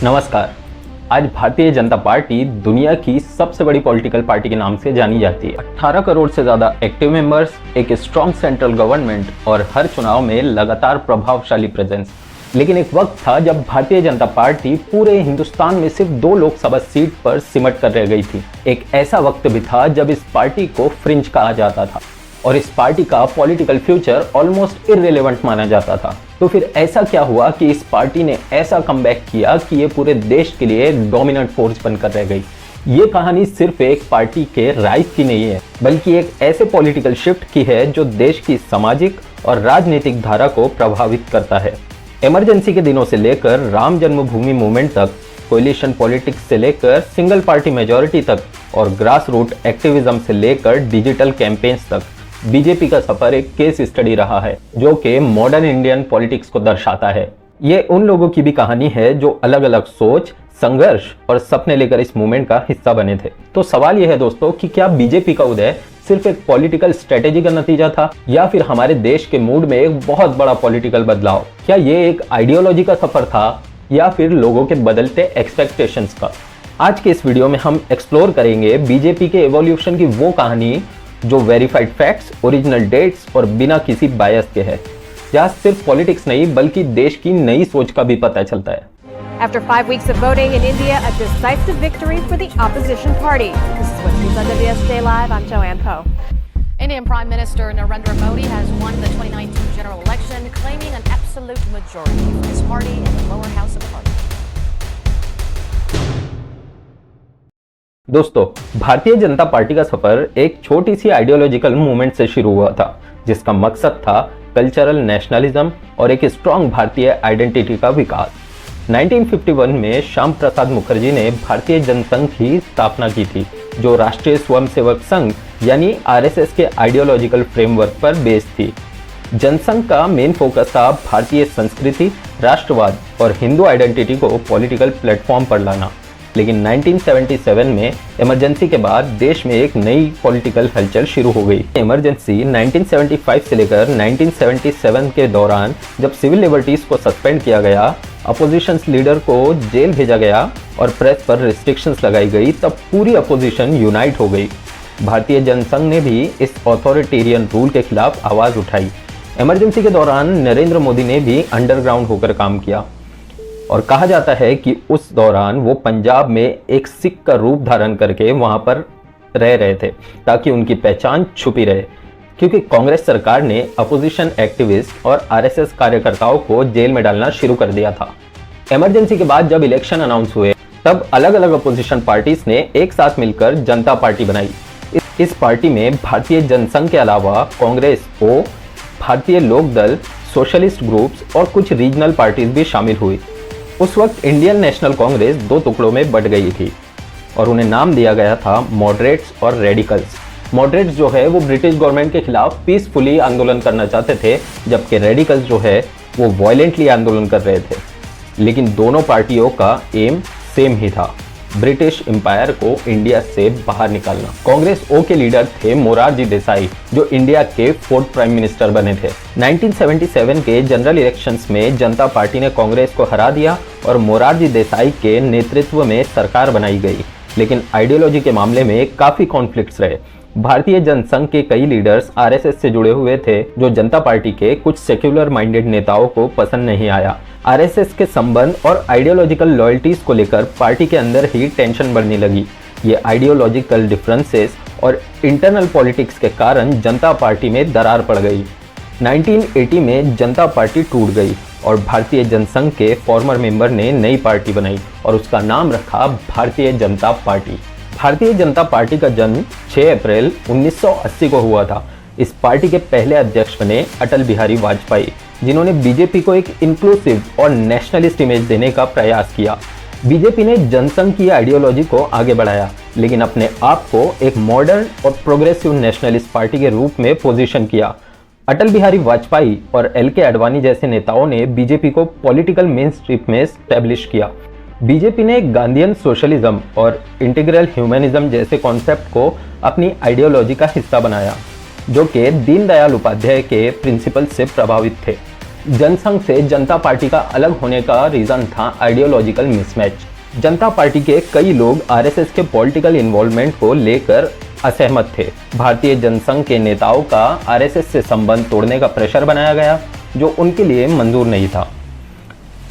नमस्कार। आज भारतीय जनता पार्टी दुनिया की सबसे बड़ी पॉलिटिकल पार्टी के नाम से जानी जाती है। 18 करोड़ से ज्यादा एक्टिव मेंबर्स, एक स्ट्रॉन्ग सेंट्रल गवर्नमेंट और हर चुनाव में लगातार प्रभावशाली प्रेजेंस। लेकिन एक वक्त था जब भारतीय जनता पार्टी पूरे हिंदुस्तान में सिर्फ 2 लोकसभा सीट पर सिमट कर रह गई थी। एक ऐसा वक्त भी था जब इस पार्टी को फ्रिंज कहा जाता था और इस पार्टी का पॉलिटिकल फ्यूचर ऑलमोस्ट इररिलेवेंट माना जाता था। तो फिर ऐसा क्या हुआ कि इस पार्टी ने ऐसा कमबैक किया कि ये पूरे देश के लिए डोमिनेंट फोर्स बनकर रह गई। ये कहानी सिर्फ एक पार्टी के राइज की नहीं है, बल्कि एक ऐसे पॉलिटिकल शिफ्ट की है जो देश की सामाजिक और राजनीतिक धारा को प्रभावित करता है। इमरजेंसी के दिनों से लेकर राम जन्मभूमि मूवमेंट तक, कोलिशन पॉलिटिक्स से लेकर सिंगल पार्टी मेजॉरिटी तक और ग्रास रूट एक्टिविज्म से लेकर डिजिटल कैंपेन्स तक, बीजेपी का सफर एक केस स्टडी रहा है जो कि मॉडर्न इंडियन पॉलिटिक्स को दर्शाता है। ये उन लोगों की भी कहानी है जो अलग अलग सोच, संघर्ष और सपने लेकर इस मूवमेंट का हिस्सा बने थे। तो सवाल यह है दोस्तों कि क्या बीजेपी का उदय सिर्फ एक पॉलिटिकल स्ट्रेटेजी का नतीजा था या फिर हमारे देश के मूड में एक बहुत बड़ा पॉलिटिकल बदलाव? क्या ये एक आइडियोलॉजी का सफर था या फिर लोगों के बदलते एक्सपेक्टेशंस का? आज के इस वीडियो में हम एक्सप्लोर करेंगे बीजेपी के एवोल्यूशन की वो कहानी जो वेरीफाइड फैक्ट्स, ओरिजिनल डेट्स और बिना किसी बायस के है, जहाँ सिर्फ पॉलिटिक्स नहीं बल्कि देश की नई सोच का भी पता चलता है। After 5 weeks of voting in India, a decisive victory for the opposition party. This is what's news on WS Day Live. I'm Joanne Poe. Indian Prime Minister Narendra Modi has won the 2019 general election, claiming an absolute majority for his party in the lower house of parliament. दोस्तों, Bharatiya Janata party का सफर एक छोटी सी ideological movement से शुरू हुआ था जिसका मकसद था कल्चरल नेशनलिज्म और एक स्ट्रॉन्ग भारतीय आइडेंटिटी का विकास। 1951 में श्याम प्रसाद मुखर्जी ने भारतीय जनसंघ की स्थापना की थी, जो राष्ट्रीय स्वयंसेवक संघ यानी आरएसएस के आइडियोलॉजिकल फ्रेमवर्क पर बेस्ड थी। जनसंघ का मेन फोकस था भारतीय संस्कृति, राष्ट्रवाद और हिंदू आइडेंटिटी को पॉलिटिकल प्लेटफॉर्म पर लाना। लेकिन 1977 में इमरजेंसी के बाद देश में एक नई पॉलिटिकल हलचल शुरू हो गई। इमरजेंसी 1975 से लेकर 1977 के दौरान जब सिविल लिबर्टीज को सस्पेंड किया गया, अपोजिशन लीडर को जेल भेजा गया और प्रेस पर रिस्ट्रिक्शंस लगाई गई, तब पूरी अपोजिशन यूनाइट हो गई। भारतीय जनसंघ ने भी इस ऑथोरिटेरियन रूल के खिलाफ आवाज उठाई। इमरजेंसी के दौरान नरेंद्र मोदी ने भी अंडरग्राउंड होकर काम किया और कहा जाता है कि उस दौरान वो पंजाब में एक सिख का रूप धारण करके वहां पर रह रहे थे ताकि उनकी पहचान छुपी रहे, क्योंकि कांग्रेस सरकार ने अपोजिशन एक्टिविस्ट और आरएसएस कार्यकर्ताओं को जेल में डालना शुरू कर दिया था। इमरजेंसी के बाद जब इलेक्शन अनाउंस हुए तब अलग अलग अपोजिशन पार्टीज ने एक साथ मिलकर जनता पार्टी बनाई। इस पार्टी में भारतीय जनसंघ के अलावा कांग्रेस को, भारतीय लोक दल, सोशलिस्ट ग्रुप्स और कुछ रीजनल पार्टीज भी शामिल हुई। उस वक्त इंडियन नेशनल कांग्रेस 2 टुकड़ों में बट गई थी और उन्हें नाम दिया गया था मॉडरेट्स और रेडिकल्स। मॉडरेट्स जो है वो ब्रिटिश गवर्नमेंट के खिलाफ पीसफुली आंदोलन करना चाहते थे, जबकि रेडिकल्स जो है वो वायलेंटली आंदोलन कर रहे थे। लेकिन दोनों पार्टियों का एम सेम ही था, ब्रिटिश एम्पायर को इंडिया से बाहर निकालना। कांग्रेस ओ के लीडर थे मोरारजी देसाई, जो इंडिया के 4th प्राइम मिनिस्टर बने थे। 1977 के जनरल इलेक्शंस में जनता पार्टी ने कांग्रेस को हरा दिया और मोरारजी देसाई के नेतृत्व में सरकार बनाई गई। लेकिन आइडियोलॉजी के मामले में काफी कॉन्फ्लिक्ट्स रहे। भारतीय जनसंघ के कई लीडर्स आरएसएस से जुड़े हुए थे, जो जनता पार्टी के कुछ सेक्युलर माइंडेड नेताओं को पसंद नहीं आया। आरएसएस के संबंध और आइडियोलॉजिकल लॉयल्टीज को लेकर पार्टी के अंदर ही टेंशन बढ़ने लगी। ये आइडियोलॉजिकल डिफरेंसेस और इंटरनल पॉलिटिक्स के कारण जनता पार्टी में दरार पड़ गई। 1980 में जनता पार्टी टूट गई और भारतीय जनसंघ के फॉर्मर मेंबर ने नई पार्टी बनाई और उसका नाम रखा भारतीय जनता पार्टी। भारतीय जनता पार्टी का जन्म 6 अप्रैल 1980 को हुआ था। इस पार्टी के पहले अध्यक्ष बने अटल बिहारी वाजपेयी, जिन्होंने बीजेपी को एक इंक्लूसिव और नेशनलिस्ट इमेज देने का प्रयास किया। बीजेपी ने जनसंघ की आइडियोलॉजी को आगे बढ़ाया, लेकिन अपने आप को एक मॉडर्न और प्रोग्रेसिव नेशनलिस्ट पार्टी के रूप में पोजीशन किया। अटल बिहारी वाजपेयी और एल.के. आडवाणी जैसे नेताओं ने बीजेपी को पॉलिटिकल मेन स्ट्रीम में स्टैब्लिश किया। बीजेपी ने गांधीयन सोशलिज्म और इंटीग्रल ह्यूमनिज्म जैसे कॉन्सेप्ट को अपनी आइडियोलॉजी का हिस्सा बनाया, जो कि दीनदयाल उपाध्याय के प्रिंसिपल से प्रभावित थे। जनसंघ से जनता पार्टी का अलग होने का रीजन था आइडियोलॉजिकल मिसमैच। जनता पार्टी के कई लोग आरएसएस के पॉलिटिकल इन्वॉल्वमेंट को लेकर असहमत थे। भारतीय जनसंघ के नेताओं का आरएसएस से संबंध तोड़ने का प्रेशर बनाया गया, जो उनके लिए मंजूर नहीं था।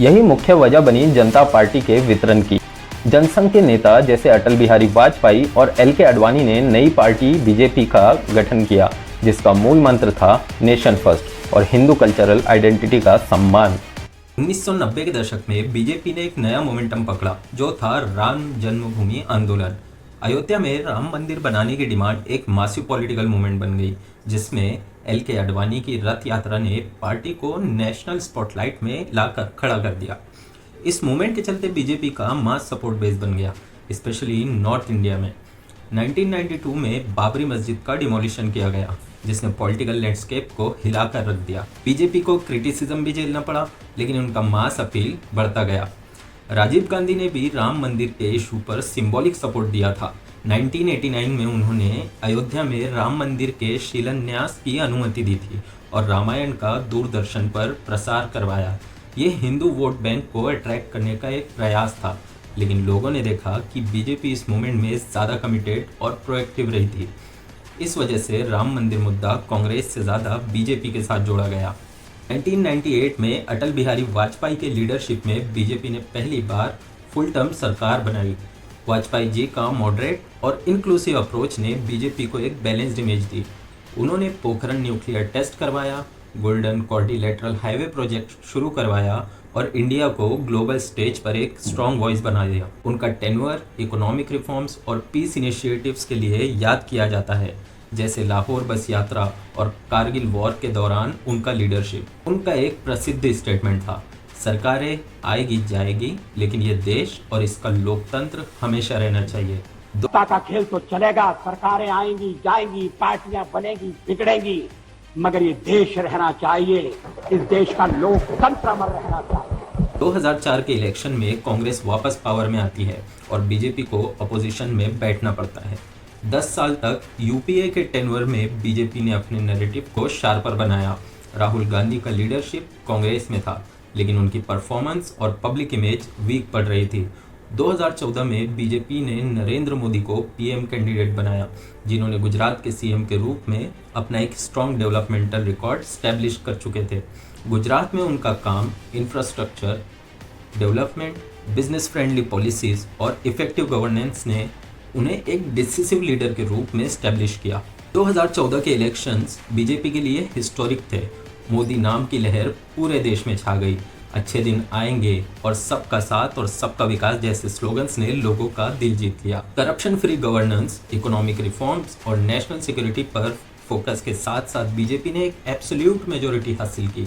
यही मुख्य वजह बनी जनता पार्टी के वितरण की। जनसंघ के नेता जैसे अटल बिहारी वाजपेयी और एल.के. आडवाणी ने नई पार्टी बीजेपी का गठन किया, जिसका मूल मंत्र था नेशन फर्स्ट और हिंदू कल्चरल आइडेंटिटी का सम्मान। 1990 के दशक में बीजेपी ने एक नया मोमेंटम पकड़ा, जो था राम जन्मभूमि आंदोलन। अयोध्या में राम मंदिर बनाने की डिमांड एक मासिव पॉलिटिकल मूवमेंट बन गई, जिसमें एल.के. आडवाणी की रथ यात्रा ने पार्टी को नेशनल स्पॉटलाइट में लाकर खड़ा कर दिया। इस मूवमेंट के चलते बीजेपी का मास सपोर्ट बेस बन गया, स्पेशली नॉर्थ इंडिया में। 1992 में बाबरी मस्जिद का डिमोलिशन किया गया, जिसने पॉलिटिकल लैंडस्केप को हिलाकर रख दिया। बीजेपी को क्रिटिसिज्म भी झेलना पड़ा, लेकिन उनका मास अपील बढ़ता गया। राजीव गांधी ने भी राम मंदिर के इशू पर सिंबॉलिक सपोर्ट दिया था। 1989 में उन्होंने अयोध्या में राम मंदिर के शिलान्यास की अनुमति दी थी और रामायण का दूरदर्शन पर प्रसार करवाया। ये हिंदू वोट बैंक को अट्रैक्ट करने का एक प्रयास था, लेकिन लोगों ने देखा कि बीजेपी इस मूवमेंट में ज़्यादा कमिटेड और प्रोएक्टिव रही थी। इस वजह से राम मंदिर मुद्दा कांग्रेस से ज़्यादा बीजेपी के साथ जोड़ा गया। 1998 में अटल बिहारी वाजपेयी के लीडरशिप में बीजेपी ने पहली बार फुल टर्म सरकार बनाई। वाजपेयी जी का मॉडरेट और इंक्लूसिव अप्रोच ने बीजेपी को एक बैलेंस्ड इमेज दी। उन्होंने पोखरण न्यूक्लियर टेस्ट करवाया, गोल्डन क्वाड्रिलेटरल हाईवे प्रोजेक्ट शुरू करवाया और इंडिया को ग्लोबल स्टेज पर एक स्ट्रॉन्ग वॉइस बना दिया। उनका टेन्योर इकोनॉमिक रिफॉर्म्स और पीस इनिशिएटिव्स के लिए याद किया जाता है, जैसे लाहौर बस यात्रा और कारगिल वॉर के दौरान उनका लीडरशिप। उनका एक प्रसिद्ध स्टेटमेंट था, सरकारें आएगी जाएगी, लेकिन ये देश और इसका लोकतंत्र हमेशा रहना चाहिए। सत्ता का खेल तो चलेगा, सरकारें आएंगी जाएंगी, पार्टियां बनेगी बिगड़ेंगी, मगर ये देश रहना चाहिए, इस देश का लोकतंत्र अमर रहना चाहिए। 2004 के इलेक्शन में कांग्रेस वापस पावर में आती है और बीजेपी को अपोजिशन में बैठना पड़ता है। 10 साल तक यूपीए के टेन्योर में बीजेपी ने अपने नैरेटिव को शार्पर बनाया। राहुल गांधी का लीडरशिप कांग्रेस में था, लेकिन उनकी परफॉर्मेंस और पब्लिक इमेज वीक पड़ रही थी। 2014 में बीजेपी ने नरेंद्र मोदी को पीएम कैंडिडेट बनाया, जिन्होंने गुजरात के सीएम के रूप में अपना एक स्ट्रॉन्ग डेवलपमेंटल रिकॉर्ड स्टैब्लिश कर चुके थे। गुजरात में उनका काम infrastructure development, business friendly policies और इफेक्टिव गवर्नेंस ने उन्हें एक डिसिसिव लीडर के रूप में स्टैब्लिश किया। 2014 के इलेक्शंस बीजेपी के लिए हिस्टोरिक थे। मोदी नाम की लहर पूरे देश में छा गई। अच्छे दिन आएंगे और सबका साथ और सबका विकास जैसे स्लोगन्स ने लोगों का दिल जीत लिया। Corruption free governance, economic reforms और नेशनल सिक्योरिटी पर फोकस के साथ साथ बीजेपी ने एक एब्सोल्यूट मेजोरिटी हासिल की।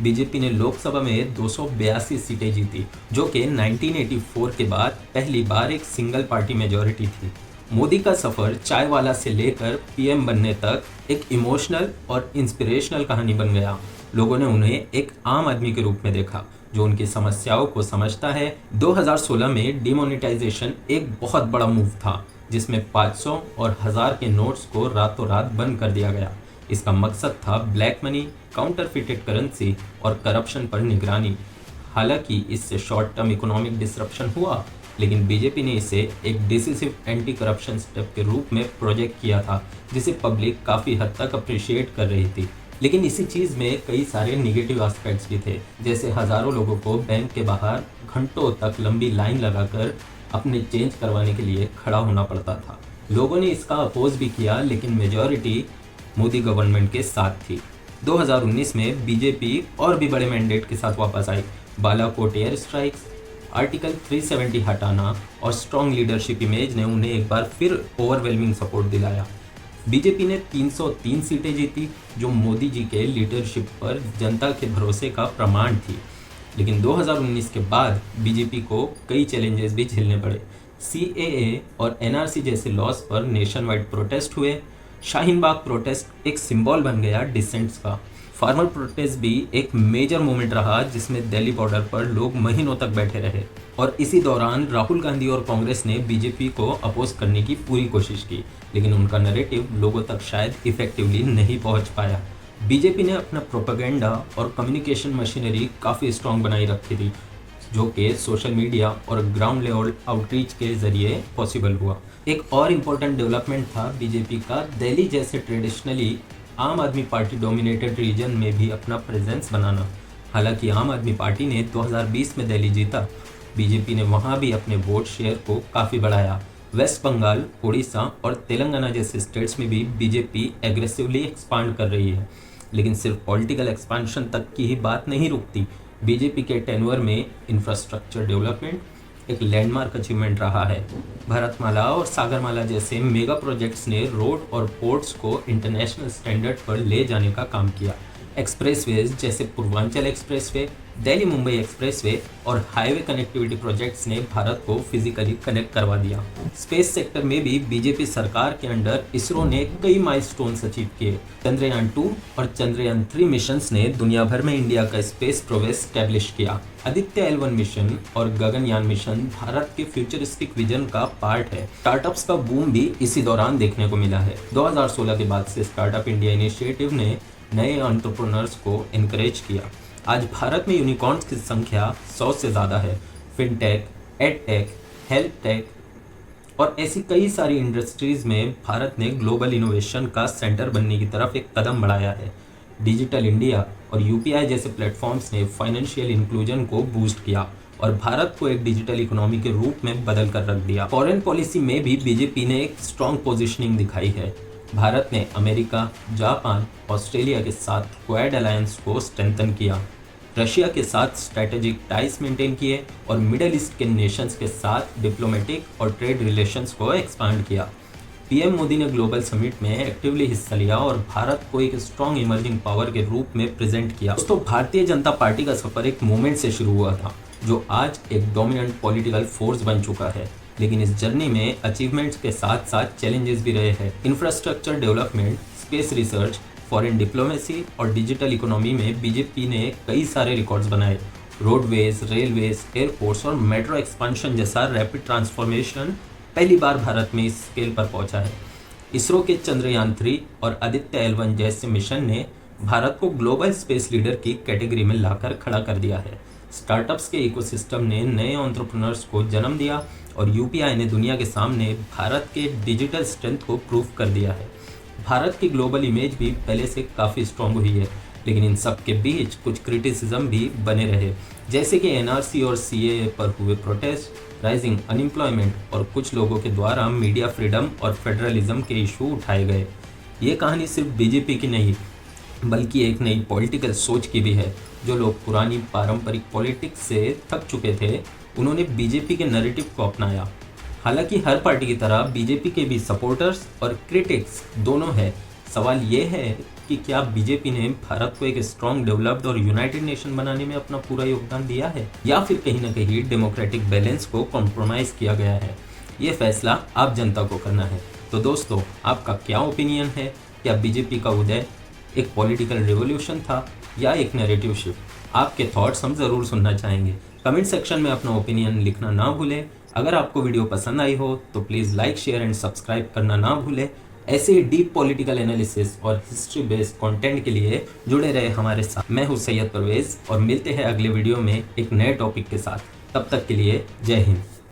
बीजेपी ने लोकसभा में 282 सीटें जीती, जो कि 1984 के बाद पहली बार एक सिंगल पार्टी मेजोरिटी थी। मोदी का सफर चाय वाला से लेकर पीएम बनने तक एक इमोशनल और इंस्पिरेशनल कहानी बन गया। लोगों ने उन्हें एक आम आदमी के रूप में देखा, जो उनकी समस्याओं को समझता है। 2016 में डिमोनेटाइजेशन एक बहुत बड़ा मूव था, जिसमें 500 और 1000 के नोट्स को रातों रात बंद कर दिया गया। इसका मकसद था ब्लैक मनी, काउंटरफिटेड करेंसी और करप्शन पर निगरानी। हालांकि इससे शॉर्ट टर्म इकोनॉमिक डिसरप्शन हुआ, लेकिन बीजेपी ने इसे एक डिसिसिव एंटी करप्शन स्टेप के रूप में प्रोजेक्ट किया था, जिसे पब्लिक काफ़ी हद तक अप्रिशिएट कर रही थी। लेकिन इसी चीज़ में कई सारे निगेटिव एस्पेक्ट्स भी थे, जैसे हज़ारों लोगों को बैंक के बाहर घंटों तक लंबी लाइन लगाकर अपने चेंज करवाने के लिए खड़ा होना पड़ता था। लोगों ने इसका अपोज भी किया, लेकिन मेजॉरिटी मोदी गवर्नमेंट के साथ थी। 2019 में बीजेपी और भी बड़े मैंडेट के साथ वापस आई। बालाकोट एयर स्ट्राइक्स, आर्टिकल 370 हटाना और स्ट्रॉन्ग लीडरशिप इमेज ने उन्हें एक बार फिर ओवरवेलमिंग सपोर्ट दिलाया। बीजेपी ने 303 सीटें जीती, जो मोदी जी के लीडरशिप पर जनता के भरोसे का प्रमाण थी। लेकिन 2019 के बाद बीजेपी को कई चैलेंजेस भी झेलने पड़े। CAA और NRC जैसे लॉस पर नेशन वाइड प्रोटेस्ट हुए। शाहीन बाग प्रोटेस्ट एक सिंबल बन गया डिसेंट्स का। फार्मर प्रोटेस्ट भी एक मेजर मूवमेंट रहा, जिसमें दिल्ली बॉर्डर पर लोग महीनों तक बैठे रहे। और इसी दौरान राहुल गांधी और कांग्रेस ने बीजेपी को अपोज करने की पूरी कोशिश की, लेकिन उनका नैरेटिव लोगों तक शायद इफेक्टिवली नहीं पहुंच पाया। बीजेपी ने अपना प्रोपेगेंडा और कम्युनिकेशन मशीनरी काफ़ी स्ट्रॉन्ग बनाई रखी थी, जो कि सोशल मीडिया और ग्राउंड लेवल आउटरीच के ज़रिए पॉसिबल हुआ। एक और इम्पोर्टेंट डेवलपमेंट था बीजेपी का दिल्ली जैसे ट्रेडिशनली आम आदमी पार्टी डोमिनेटेड रीजन में भी अपना प्रेजेंस बनाना। हालांकि आम आदमी पार्टी ने 2020 में दिल्ली जीता, बीजेपी ने वहाँ भी अपने वोट शेयर को काफ़ी बढ़ाया। वेस्ट बंगाल, उड़ीसा और तेलंगाना जैसे स्टेट्स में भी बीजेपी एग्रेसिवली एक्सपांड कर रही है। लेकिन सिर्फ पॉलिटिकल एक्सपांशन तक की ही बात नहीं रुकती। बीजेपी के टेन्योर में इंफ्रास्ट्रक्चर डेवलपमेंट एक लैंडमार्क अचीवमेंट रहा है। भारतमाला और सागरमाला जैसे मेगा प्रोजेक्ट्स ने रोड और पोर्ट्स को इंटरनेशनल स्टैंडर्ड पर ले जाने का काम किया। एक्सप्रेसवेज जैसे पूर्वांचल एक्सप्रेसवे, दिल्ली मुंबई एक्सप्रेसवे और हाईवे कनेक्टिविटी प्रोजेक्ट्स ने भारत को फिजिकली कनेक्ट करवा दिया। स्पेस सेक्टर में भी बीजेपी सरकार के अंडर इसरो ने कई माइलस्टोन्स अचीव किए। चंद्रयान 2 और चंद्रयान 3 मिशंस ने दुनिया भर में इंडिया का स्पेस प्रोग्रेस स्टैब्लिश किया। आदित्य L1 मिशन और गगनयान मिशन भारत के फ्यूचरिस्टिक विजन का पार्ट है। स्टार्टअप्स का बूम भी इसी दौरान देखने को मिला है। 2016 के बाद से स्टार्टअप इंडिया इनिशिएटिव ने नए एंटरप्रेन्योर्स को इनकरेज किया। आज भारत में यूनिकॉर्न्स की संख्या 100 से ज़्यादा है। फिनटेक, एडटेक, हेल्थ टेक और ऐसी कई सारी इंडस्ट्रीज़ में भारत ने ग्लोबल इनोवेशन का सेंटर बनने की तरफ एक कदम बढ़ाया है। डिजिटल इंडिया और UPI जैसे प्लेटफॉर्म्स ने फाइनेंशियल इंक्लूजन को बूस्ट किया और भारत को एक डिजिटल इकोनॉमी के रूप में बदल कर रख दिया। फॉरेन पॉलिसी में भी बीजेपी ने एक स्ट्रॉन्ग पोजिशनिंग दिखाई है। भारत ने अमेरिका, जापान, ऑस्ट्रेलिया के साथ क्वाड अलायंस को स्ट्रेंथन किया, रशिया के साथ स्ट्रैटेजिक टाइज मेंटेन किए और मिडिल ईस्ट के नेशंस के साथ डिप्लोमेटिक और ट्रेड रिलेशंस को एक्सपांड किया। PM मोदी ने ग्लोबल समिट में एक्टिवली हिस्सा लिया और भारत को एक स्ट्रॉन्ग इमर्जिंग पावर के रूप में प्रेजेंट किया। दोस्तों, भारतीय जनता पार्टी का सफर एक मूवमेंट से शुरू हुआ था, जो आज एक डोमिनेंट पॉलिटिकल फोर्स बन चुका है। लेकिन इस जर्नी में अचीवमेंट्स के साथ साथ चैलेंजेस भी रहे हैं। Infrastructure development, space research, foreign diplomacy और डिजिटल इकोनॉमी में बीजेपी ने कई सारे रिकॉर्ड्स बनाए। रोडवेज, रेलवेज, एयरपोर्ट्स और मेट्रो एक्सपेंशन जैसा रैपिड ट्रांसफॉर्मेशन पहली बार भारत में इस स्केल पर पहुंचा है। इसरो के चंद्रयान 3 और आदित्य L1 जैसे मिशन ने भारत को ग्लोबल स्पेस लीडर की कैटेगरी में लाकर खड़ा कर दिया है। स्टार्टअप्स के इकोसिस्टम ने नए एंटरप्रेन्योर्स को जन्म दिया और UPI ने दुनिया के सामने भारत के डिजिटल स्ट्रेंथ को प्रूव कर दिया है। भारत की ग्लोबल इमेज भी पहले से काफ़ी स्ट्रॉन्ग हुई है, लेकिन इन सब के बीच कुछ क्रिटिसिज्म भी बने रहे, जैसे कि NRC और CAA पर हुए प्रोटेस्ट, राइजिंग अनएम्प्लॉयमेंट और कुछ लोगों के द्वारा मीडिया फ्रीडम और फेडरलिज्म के इशू उठाए गए। ये कहानी सिर्फ बीजेपी की नहीं, बल्कि एक नई पॉलिटिकल सोच की भी है। जो लोग पुरानी पारंपरिक पॉलिटिक्स से थक चुके थे, उन्होंने बीजेपी के नैरेटिव को अपनाया। हालांकि हर पार्टी की तरह बीजेपी के भी सपोर्टर्स और क्रिटिक्स दोनों हैं। सवाल ये है कि क्या बीजेपी ने भारत को एक स्ट्रॉन्ग, डेवलप्ड और यूनाइटेड नेशन बनाने में अपना पूरा योगदान दिया है, या फिर कहीं ना कहीं डेमोक्रेटिक बैलेंस को कॉम्प्रोमाइज़ किया गया है। ये फैसला आप जनता को करना है। तो दोस्तों, आपका क्या ओपिनियन है? क्या बीजेपी का उदय एक पॉलिटिकल रिवॉल्यूशन था या एक नैरेटिव शिफ्ट? आपके थॉट्स हम ज़रूर सुनना चाहेंगे। कमेंट सेक्शन में अपना ओपिनियन लिखना ना भूलें। अगर आपको वीडियो पसंद आई हो तो please like, share and subscribe करना ना भूलें। ऐसे ही डीप पॉलिटिकल एनालिसिस और हिस्ट्री बेस्ड कंटेंट के लिए जुड़े रहे हमारे साथ। मैं हूं सैयद परवेज़ और मिलते हैं अगले वीडियो में एक नए टॉपिक के साथ। तब तक के लिए जय हिंद।